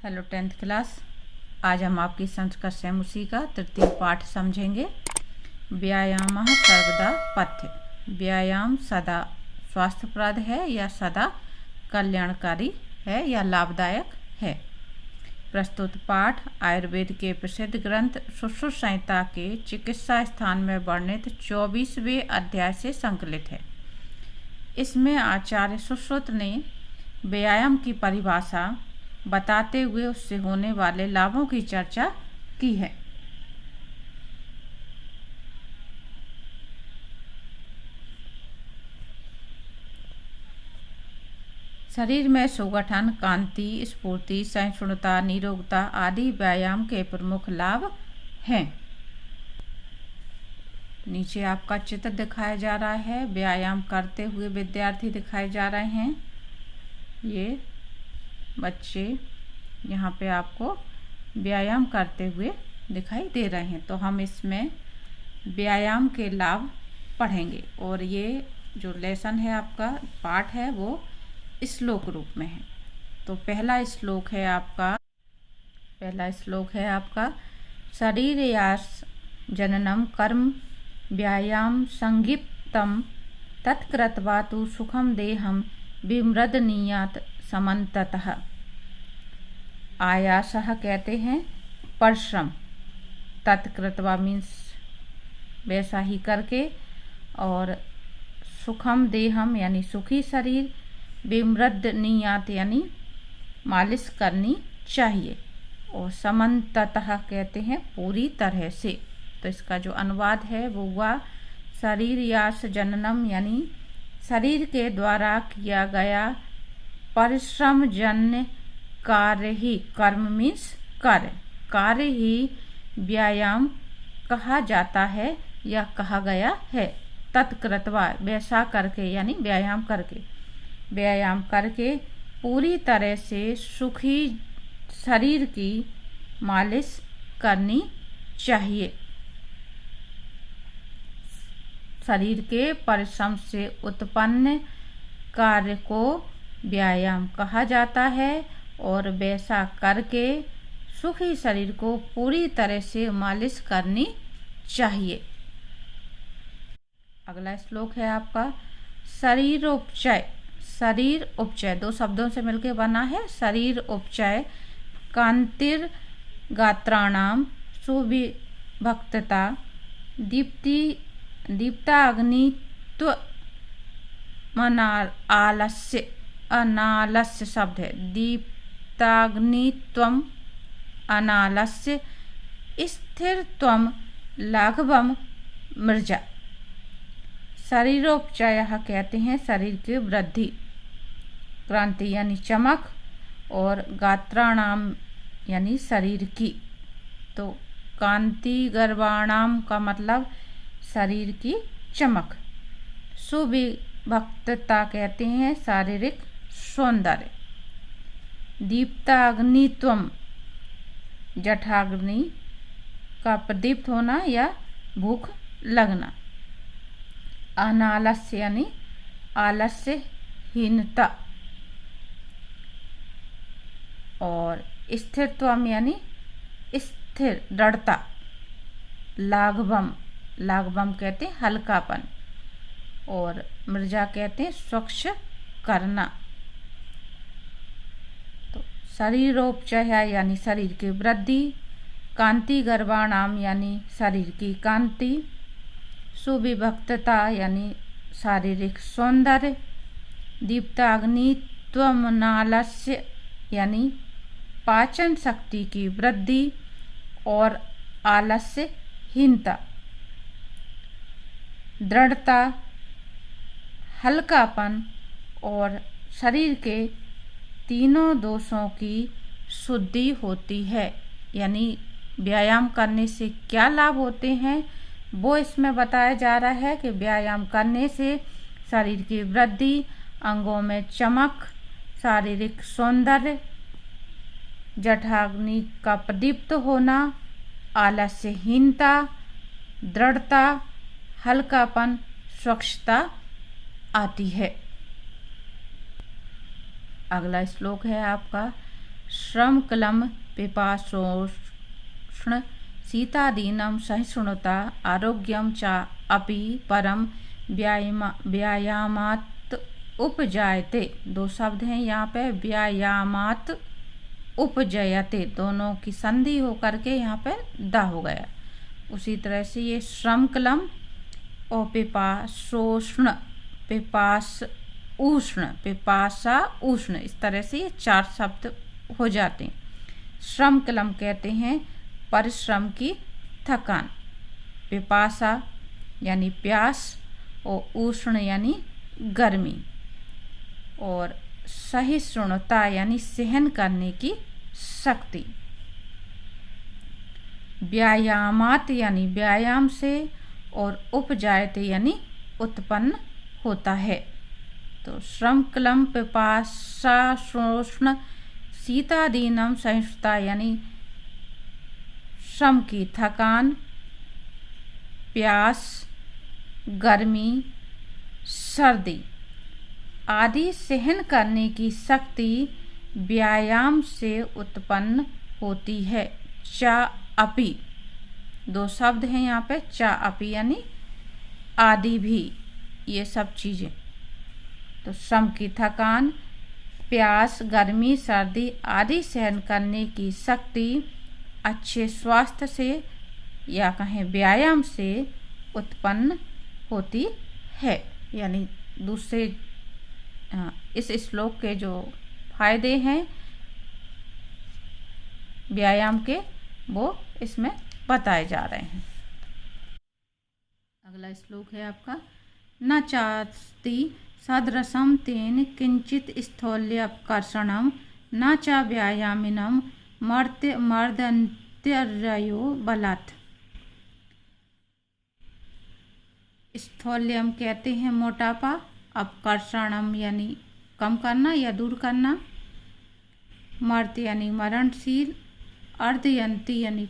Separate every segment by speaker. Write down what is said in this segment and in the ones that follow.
Speaker 1: Hello 10th class. आज हम आपकी संस्कृत सैमुसी का तृतीय पाठ समझेंगे। व्यायाम सर्वदा पथ्य। व्यायाम सदा स्वास्थ्यप्रद है या सदा कल्याणकारी है या लाभदायक है। प्रस्तुत पाठ आयुर्वेद के प्रसिद्ध ग्रंथ सुश्रुत संहिता के चिकित्सा स्थान में वर्णित 24वें अध्याय से संकलित है। इसमें आचार्य सुश्रुत ने व्यायाम की परिभाषा बताते हुए उससे होने वाले लाभों की चर्चा की है। शरीर में सुगठन, कांति, स्फूर्ति, सहिष्णुता, निरोगता आदि व्यायाम के प्रमुख लाभ हैं। नीचे आपका चित्र दिखाया जा रहा है। व्यायाम करते हुए विद्यार्थी दिखाए जा रहे हैं। ये बच्चे यहाँ पे आपको व्यायाम करते हुए दिखाई दे रहे हैं। तो हम इसमें व्यायाम के लाभ पढ़ेंगे और ये जो लेसन है, आपका पाठ है, वो श्लोक रूप में है। तो पहला श्लोक है आपका शरीरयास जननम कर्म व्यायाम संगीप्तम तत्कृत्वा तु सुखम देहम विमृदनीयात समन्ततः। आयासः कहते हैं परिश्रम, तत्कृत्वा मीन्स वैसा ही करके, और सुखम देहम यानी सुखी शरीर, विमृदनीयात यानी मालिश करनी चाहिए, और समन्ततः कहते हैं पूरी तरह से। तो इसका जो अनुवाद है वो हुआ शरीरयास जननम यानी शरीर के द्वारा किया गया परिश्रम जन्य कार्य ही, कर्म मीन्स कार्य ही व्यायाम कहा जाता है या कहा गया है। तत्कृत्वा वैसा करके यानी व्यायाम करके पूरी तरह से सुखी शरीर की मालिश करनी चाहिए। शरीर के परिश्रम से उत्पन्न कार्य को व्यायाम कहा जाता है और वैसा करके सुखी शरीर को पूरी तरह से मालिश करनी चाहिए। अगला श्लोक है आपका शरीरोपचय। शरीर उपचय दो शब्दों से मिलकर बना है। शरीर उपचय कांतिर गात्राणाम सुविभक्तता दीप्ताग्नित्व आलस्य, अनालस्य शब्द है, दीप्ताग्नित्वम अनालस्य स्थिरत्वम लाघवम मृजा। शरीरोपचय कहते हैं शरीर की वृद्धि, क्रांति यानी चमक, और गात्राणाम यानी शरीर की। तो कांति गर्वाणाम का मतलब शरीर की चमक। सुविभक्तता कहते हैं शारीरिक सौंदर्य। दीप्ताग्नित्वम जठाग्नि का प्रदीप्त होना या भूख लगना। अनालस्य यानी आलस्यहीनता, और स्थिरत्वम यानी स्थिर दृढ़ता। लाघवम कहते हैं हल्कापन, और मृजा कहते हैं स्वच्छ करना। तो शरीरोपचय यानी शरीर की वृद्धि, कांति गर्वाणाम यानी शरीर की कांति, सुविभक्तता यानी शारीरिक सौंदर्य, दीप्ताग्नित्वमनालस्य यानी पाचन शक्ति की वृद्धि, और आलस्यहीनता, दृढ़ता, हल्कापन, और शरीर के तीनों दोषों की शुद्धि होती है। यानी व्यायाम करने से क्या लाभ होते हैं वो इसमें बताया जा रहा है कि व्यायाम करने से शरीर की वृद्धि, अंगों में चमक, शारीरिक सौंदर्य, जठाग्नि का प्रदीप्त होना, आलस्यहीनता, दृढ़ता, हल्कापन, स्वच्छता आती है। अगला श्लोक है आपका श्रम क्लम पिपासोष्ण शीतादीनं सहिष्णुता आरोग्यं च अपि परम व्यायामात् उपजायते। दो शब्द हैं यहाँ पे, व्यायामात् उपजयते, दोनों की संधि होकर के यहाँ पे दा हो गया। उसी तरह से ये श्रम क्लम और पिपासोष्ण, पिपासा उष्ण, इस तरह से ये 4 शब्द हो जाते हैं। श्रम क्लम कहते हैं परिश्रम की थकान, पिपासा यानी प्यास, और उष्ण यानी गर्मी, और सहिष्णुता यानी सहन करने की शक्ति। व्यायामात यानी व्यायाम से, और उपजायते यानी उत्पन्न होता है। तो श्रम क्लम पिपासा शोषण शीतादीनम सहिष्णुता यानी श्रम की थकान, प्यास, गर्मी, सर्दी आदि सहन करने की शक्ति व्यायाम से उत्पन्न होती है। चा अपि, 2 शब्द हैं यहाँ पे, चा अपि यानी आदि भी, ये सब चीज़ें। तो श्रम की थकान, प्यास, गर्मी, सर्दी आदि सहन करने की शक्ति अच्छे स्वास्थ्य से या कहें व्यायाम से उत्पन्न होती है। यानी दूसरे इस श्लोक के जो फायदे हैं व्यायाम के, वो इसमें बताए जा रहे हैं। अगला श्लोक है आपका, न चास्ति सदृशं तेन किंचित स्थौल्यकर्षणं न च व्यायामिनं मर्दन्त्यर्यो बलात्। स्थौल्यम कहते हैं मोटापा, अपकर्षणम यानी कम करना या दूर करना, मर्त यानी मरणशील, अर्धयंती यानी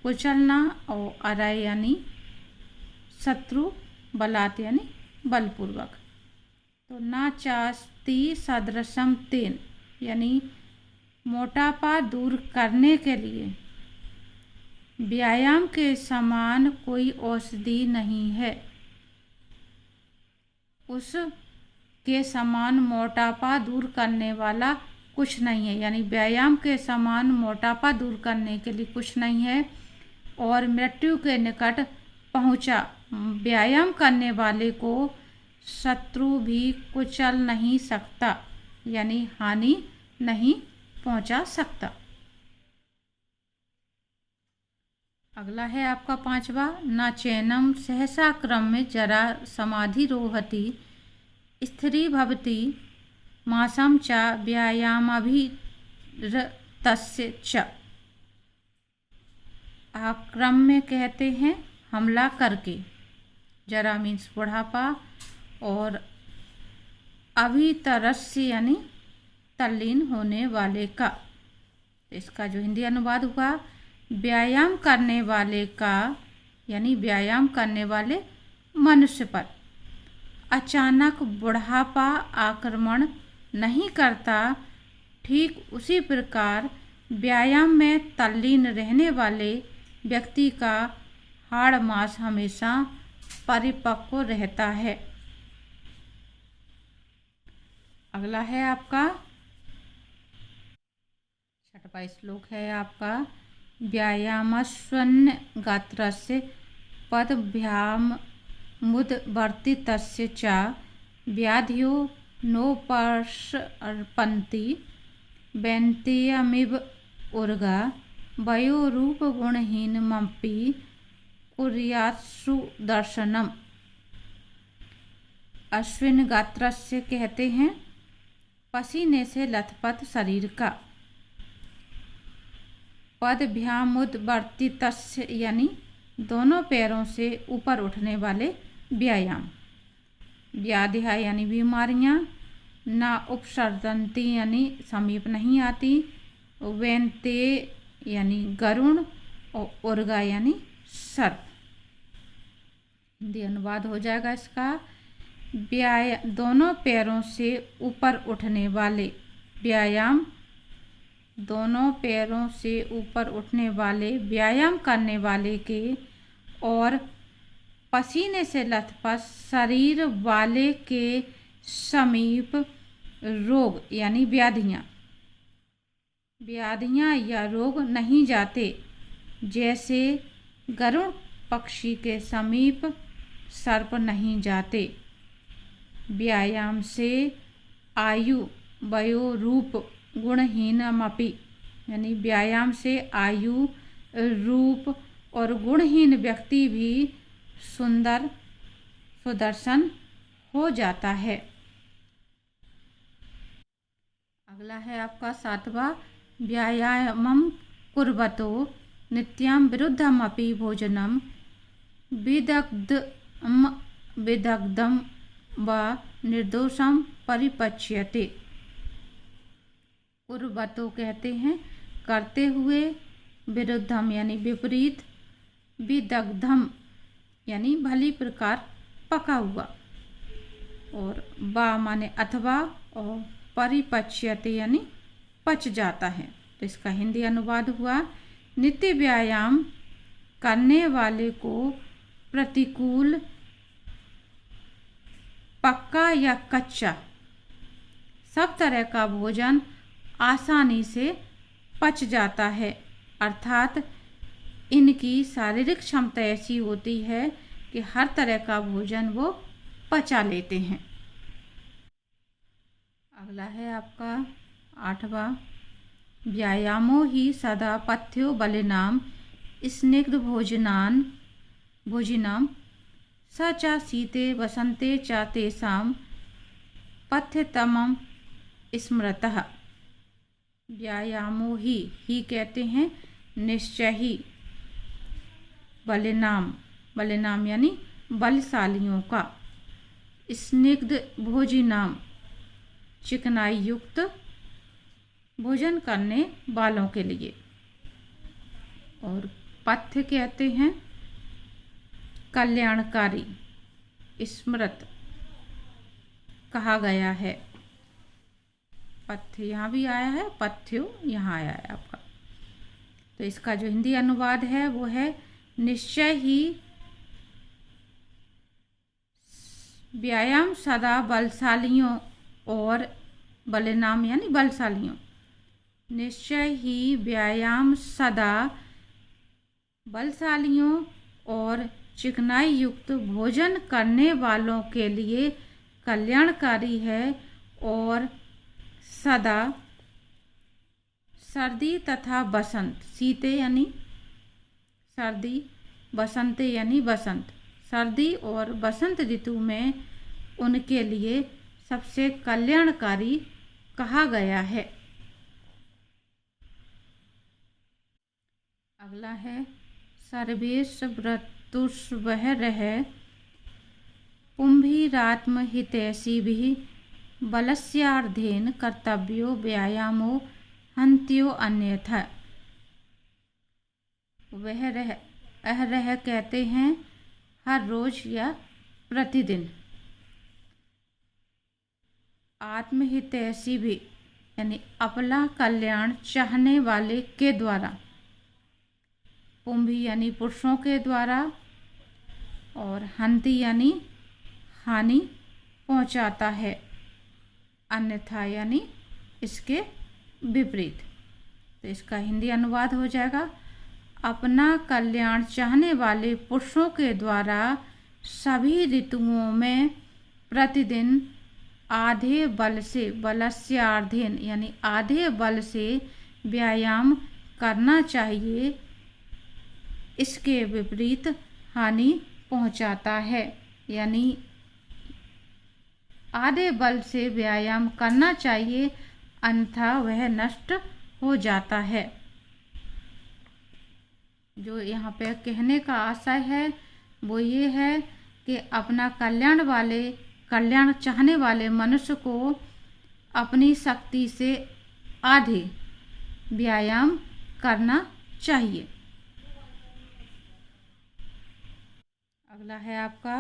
Speaker 1: कुचलना, और अरय यानी शत्रु, बलात् यानी बलपूर्वक। तो ना चास्ति सदृशम तेन यानी मोटापा दूर करने के लिए व्यायाम के समान कोई औषधि नहीं है। उस के समान मोटापा दूर करने वाला कुछ नहीं है, यानी व्यायाम के समान मोटापा दूर करने के लिए कुछ नहीं है। और मृत्यु के निकट पहुंचा व्यायाम करने वाले को शत्रु भी कुचल नहीं सकता, यानी हानि नहीं पहुंचा सकता। अगला है आपका 5वां, न चैनम सहसा क्रम में जरा समाधि रोहति स्थिरी भवति मासम च व्यायामाभिरतस्य च। आप क्रम में कहते हैं हमला करके, जरा मीन्स बुढ़ापा, और अभितरस्य यानी तल्लीन होने वाले का। इसका जो हिंदी अनुवाद हुआ, व्यायाम करने वाले का, यानी व्यायाम करने वाले मनुष्य पर अचानक बुढ़ापा आक्रमण नहीं करता, ठीक उसी प्रकार व्यायाम में तल्लीन रहने वाले व्यक्ति का हाड़ मांस हमेशा परिपक्व रहता है। अगला है आपका 6वां श्लोक है आपका, व्यायामस्वन्य गात्रस्य पदभ्यामुदवर्तितस्य च व्याधियो नोपसर्पन्ति वैन्त्यमिव उर्गा वयोरूपगुणहीनमपि कुर्यात्सु दर्शनम। अश्विन गात्रस्य कहते हैं पसीने से लथपथ शरीर का, पदभ्यामुदवर्तितस्य यानी दोनों पैरों से ऊपर उठने वाले व्यायाम, व्याधिया यानी बीमारियां, ना उपसर्जन्ति यानी समीप नहीं आती, वैन्ते यानी गरुण, और उर्गा यानी सर्प। हिंदी अनुवाद हो जाएगा इसका, दोनों पैरों से ऊपर उठने वाले व्यायाम दोनों पैरों से ऊपर उठने वाले व्यायाम करने वाले के और पसीने से लथपथ शरीर वाले के समीप रोग यानी व्याधियाँ या रोग नहीं जाते, जैसे गरुड़ पक्षी के समीप सर्प नहीं जाते। व्यायाम से आयु वयो रूप गुणहीनमपि यानी व्यायाम से आयु रूप और गुणहीन व्यक्ति भी सुंदर सुदर्शन हो जाता है। अगला है आपका 7वां, व्यायामं कुर्वतो नित्यं विरुद्धमपि भोजनं विदग्धं व निर्दोषं परिपच्यते। कुर्वतो कहते हैं करते हुए, विरुद्धम यानी विपरीत, विदग्धम यानी भली प्रकार पका हुआ, और बा माने अथवा, और परिपच्यते यानी पच जाता है। तो इसका हिंदी अनुवाद हुआ, नित्य व्यायाम करने वाले को प्रतिकूल, पक्का या कच्चा सब तरह का भोजन आसानी से पच जाता है, अर्थात इनकी शारीरिक क्षमता ऐसी होती है कि हर तरह का भोजन वो पचा लेते हैं। अगला है आपका 8वां, व्यायामो हि सदा पथ्यो बलिनां स्निग्ध भोजिनां स च शीते वसन्ते च तेषां पथ्यतमं स्मृतः। व्यायामो ही कहते हैं निश्चय ही, बलिनाम यानी बलशालियों का, स्निग्ध भोजिनाम चिकनाई युक्त भोजन करने वालों के लिए, और पथ्य कहते हैं कल्याणकारी, स्मृत कहा गया है। पथ्य यहाँ भी आया है, पथ्यो यहाँ आया है आपका। तो इसका जो हिंदी अनुवाद है वो है, निश्चय ही व्यायाम सदा बलशालियों और बलिनाम यानी बलशालियों, निश्चय ही व्यायाम सदा बलशालियों और चिकनाई युक्त भोजन करने वालों के लिए कल्याणकारी है, और सदा सर्दी तथा बसंत, शीते यानी सर्दी, बसंते यानी बसंत, सर्दी और बसंत ऋतु में उनके लिए सबसे कल्याणकारी कहा गया है। अगला है, सर्वेश व्रतुर्वह पुंभिरात्म हितैषी भी बलस्यार्धेन कर्तव्यो व्यायामो हन्त्यो अन्यथा। वह रह कहते हैं हर रोज या प्रतिदिन। आत्महितैषी भी यानी अपना कल्याण चाहने वाले के द्वारा, पुंभी यानी पुरुषों के द्वारा, और हंति यानी हानि पहुंचाता है, अन्यथा यानी इसके विपरीत। तो इसका हिंदी अनुवाद हो जाएगा, अपना कल्याण चाहने वाले पुरुषों के द्वारा सभी ऋतुओं में प्रतिदिन आधे बल से, बलस्यार्धेन यानी आधे बल से व्यायाम करना चाहिए, इसके विपरीत हानि पहुंचाता है। यानी आधे बल से व्यायाम करना चाहिए, अन्यथा वह नष्ट हो जाता है। जो यहाँ पे कहने का आशय है वो ये है कि अपना कल्याण चाहने वाले मनुष्य को अपनी शक्ति से आधे व्यायाम करना चाहिए। अगला है आपका,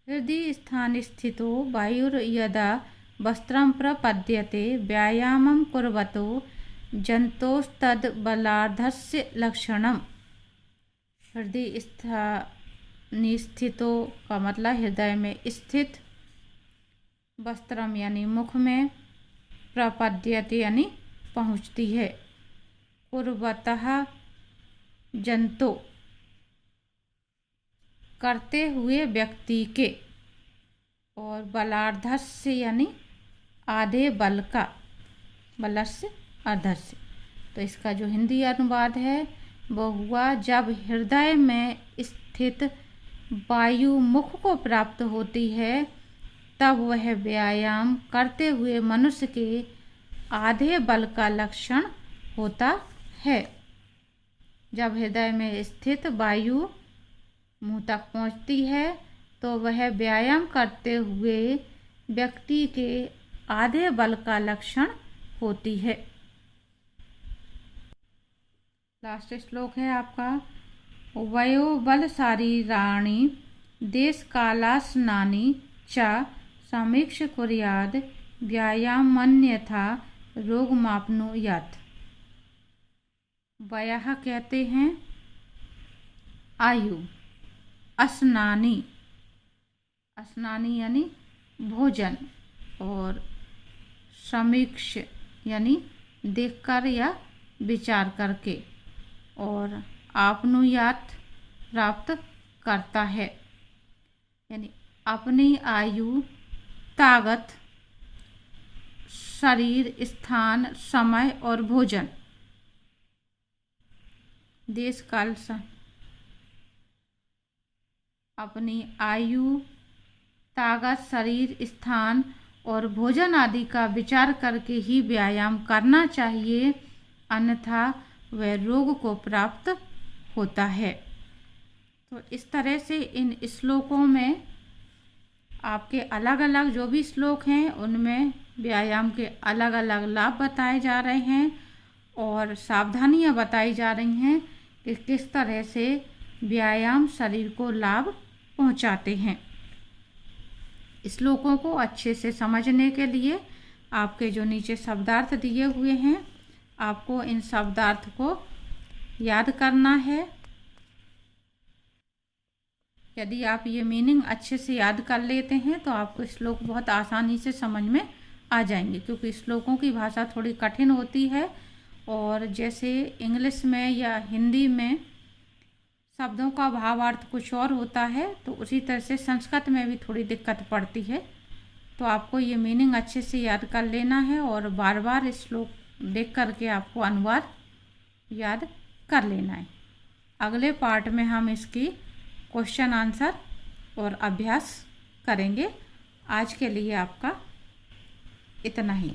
Speaker 1: हृदय स्थान स्थितो वायुर्यदा वस्त्रं प्रपद्यते व्यायामं कुर्वतो जंतोस्तद बलार्धस्य लक्षणम। हृदय निस्थितो का मतलब हृदय में स्थित, वस्त्रम यानी मुख में, प्रपद्यते यानी पहुँचती है, पूर्वतः जंतो करते हुए व्यक्ति के, और बलार्धस्य यानी आधे बल का, बलस्य अर्धस्य। तो इसका जो हिंदी अनुवाद है वो हुआ, जब हृदय में स्थित वायु मुख को प्राप्त होती है तब वह व्यायाम करते हुए मनुष्य के आधे बल का लक्षण होता है। जब हृदय में स्थित वायु मुंह तक पहुंचती है तो वह व्यायाम करते हुए व्यक्ति के आधे बल का लक्षण होती है। लास्ट श्लोक है आपका, वयो बल शारीराणि देश कालासनानि च समीक्ष कुर्याद व्यायामन्यथा रोगमाप्नुयात्। वयः कहते हैं आयु, असनानी, असनानी यानी भोजन, और समीक्ष यानी देखकर या विचार करके, और आपनुयात प्राप्त करता है, यानी अपनी आयु, ताकत, शरीर, स्थान, समय और भोजन, देश काल, अपनी आयु, ताकत, शरीर, स्थान और भोजन आदि का विचार करके ही व्यायाम करना चाहिए, अन्यथा वह रोग को प्राप्त होता है। तो इस तरह से इन श्लोकों में आपके अलग अलग जो भी श्लोक हैं उनमें व्यायाम के अलग अलग लाभ बताए जा रहे हैं और सावधानियां बताई जा रही हैं कि किस तरह से व्यायाम शरीर को लाभ पहुंचाते हैं। श्लोकों को अच्छे से समझने के लिए आपके जो नीचे शब्दार्थ दिए हुए हैं, आपको इन शब्दार्थ को याद करना है। यदि आप ये मीनिंग अच्छे से याद कर लेते हैं तो आपको श्लोक बहुत आसानी से समझ में आ जाएंगे, क्योंकि श्लोकों की भाषा थोड़ी कठिन होती है और जैसे इंग्लिश में या हिंदी में शब्दों का भावार्थ कुछ और होता है, तो उसी तरह से संस्कृत में भी थोड़ी दिक्कत पड़ती है। तो आपको ये मीनिंग अच्छे से याद कर लेना है और बार बार इस श्लोक देख करके आपको अनुवाद याद कर लेना है। अगले पार्ट में हम इसकी क्वेश्चन आंसर और अभ्यास करेंगे। आज के लिए आपका इतना ही।